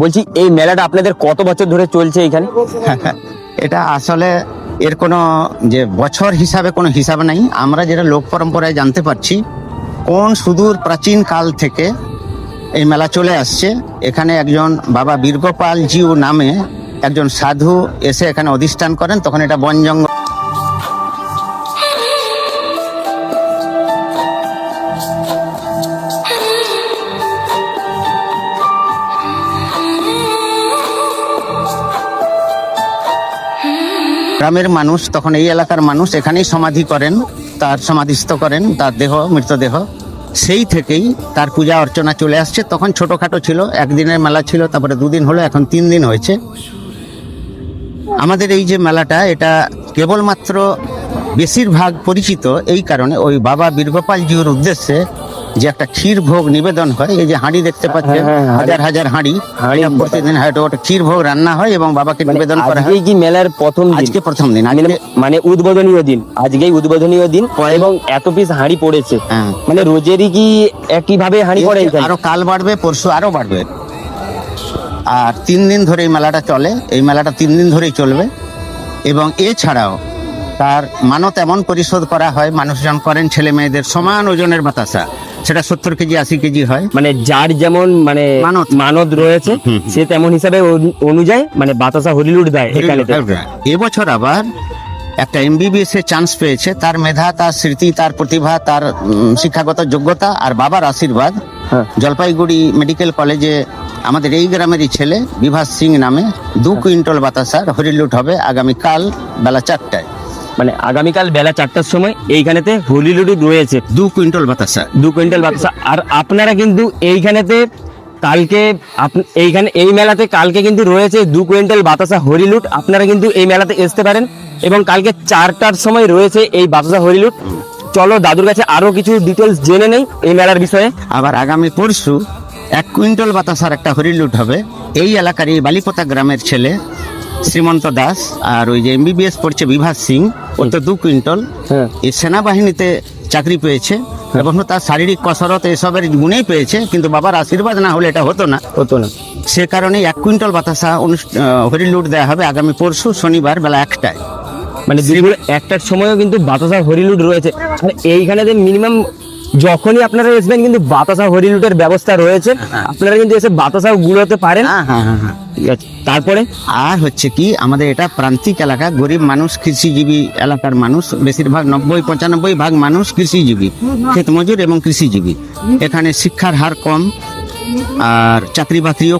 বলছি এই মেলাটা আপনাদের কত বছর ধরে চলছে এখানে? এটা আসলে এর কোনো যে বছর হিসাবে কোনো হিসাব নাই। আমরা যেটা লোক পরম্পরায় জানতে পারছি, কোন সুদূর প্রাচীন কাল থেকে এই মেলা চলে আসছে। এখানে একজন বাবা বীরগোপাল জিউ নামে একজন সাধু এসে এখানে অধিষ্ঠান করেন, তখন এটা বন জঙ্গল। গ্রামের মানুষ, তখন এই এলাকার মানুষ এখানেই সমাধি করেন, তার সমাধিস্থ করেন তার দেহ, মৃতদেহ। সেই থেকেই তার পূজা অর্চনা চলে আসছে। তখন ছোটখাটো ছিল, একদিনের মেলা ছিল, তারপরে 2 দিন হলো, এখন 3 দিন হয়েছে। আমাদের এই যে মেলাটা, এটা কেবলমাত্র বেশিরভাগ পরিচিত এই কারণে, ওই বাবা বীরগোপাল জিউর উদ্দেশ্যে যে একটা ক্ষীর ভোগ নিবেদন হয়। এই যে হাঁড়ি দেখতে পাচ্ছেন, হাজার হাজার হাঁড়ি, প্রতিদিন হয়তো ওটা ক্ষীর ভোগ রান্না হয় এবং বাবাকে নিবেদন করা হয়। আজকেই কি মেলার প্রথম দিন? আজকে প্রথম দিন, মানে উদ্বোধনীয় দিন, আজকেই উদ্বোধনীয় দিন এবং এত পিস হাঁড়ি পড়েছে। হ্যাঁ। মানে রোজেরই কি একইভাবে হাঁড়ি পড়ে এখানে? আরো কাল বাড়বে, পরশু আরো বাড়বে। আর 3 দিন ধরে এই মেলাটা চলে। এই মেলাটা 3 দিন ধরেই চলবে। এবং এছাড়াও তার মানত এমন পরিশোধ করা হয়, মানুষজন করেন, ছেলে মেয়েদের সমান ওজনের বাতাসা, সেটা 70 কেজি 80 কেজি হয়। মানে যার যেমন মানে মানত রয়েছে, সে তেমন হিসাবে অনুযায়ী মানে বাতাসা হরিলুট দেয় এখানে। এবছর আবার একটা MBBS এর চান্স পেয়েছে। তার মেধা, তার স্মৃতি, তার প্রতিভা, তার শিক্ষাগত যোগ্যতা আর বাবার আশীর্বাদ। জলপাইগুড়ি মেডিকেল কলেজে আমাদের এই গ্রামেরই ছেলে বিভাস সিং নামে 2 কুইন্টাল বাতাসার হরিলুট হবে আগামীকাল বেলা 4টায়। মানে আগামীকাল বেলা 4টার সময় এইখানেতে হরিলুট রয়েছে 2 কুইন্টাল বাতাসা। 2 কুইন্টাল বাতাসা। আর আপনারা কিন্তু এইখানেতে কালকে এইখানে এই মেলাতে কালকে কিন্তু রয়েছে 2 কুইন্টাল বাতাসা হরিলুট। আপনারা কিন্তু এই মেলাতে আসতে পারেন এবং কালকে 4টার সময় রয়েছে এই বাতাসা হরিলুট। চলো দাদুর কাছে আরো কিছু ডিটেলস জেনে নেই এই মেলার বিষয়ে। আবার আগামী পরশু 1 কুইন্টাল বাতাসার একটা হরিলুট হবে। এই এলাকার এই বালিপোতা গ্রামের ছেলে শ্রীমন্ত দাস, আর ওই যে MBBS পড়ছে বিভাস সিং, ও তো 2 কুইন্টাল। এই সেনাবাহিনীতে চাকরি পেয়েছে এবং তার শারীরিক কসরত এসবের গুণেই পেয়েছে, কিন্তু বাবার আশীর্বাদ না হলে এটা হতো না। সে কারণে 1 কুইন্টাল বাতাসা হরিলুট দেওয়া হবে আগামী পরশু শনিবার বেলা 1টায়। মানে দুপুর 1টার সময়ও কিন্তু বাতাসা হরিলুট রয়েছে। মানে এইখানে মিনিমাম যখনই আপনারা আসবেন কিন্তু বাতাসা হরিলুটের ব্যবস্থা রয়েছে। আপনারা কিন্তু এসে বাতাসা গুলোতে পারেন। ঠিক আছে। তারপরে আর হচ্ছে কি, আমাদের এটা প্রান্তিক এলাকা, গরিব মানুষ, কৃষিজীবী এলাকার মানুষ, বেশিরভাগ 90-95 ভাগ মানুষ কৃষিজীবী, ক্ষেত মজুর এবং কৃষিজীবী। এখানে শিক্ষার হার কম আর চাকরি বাকরিও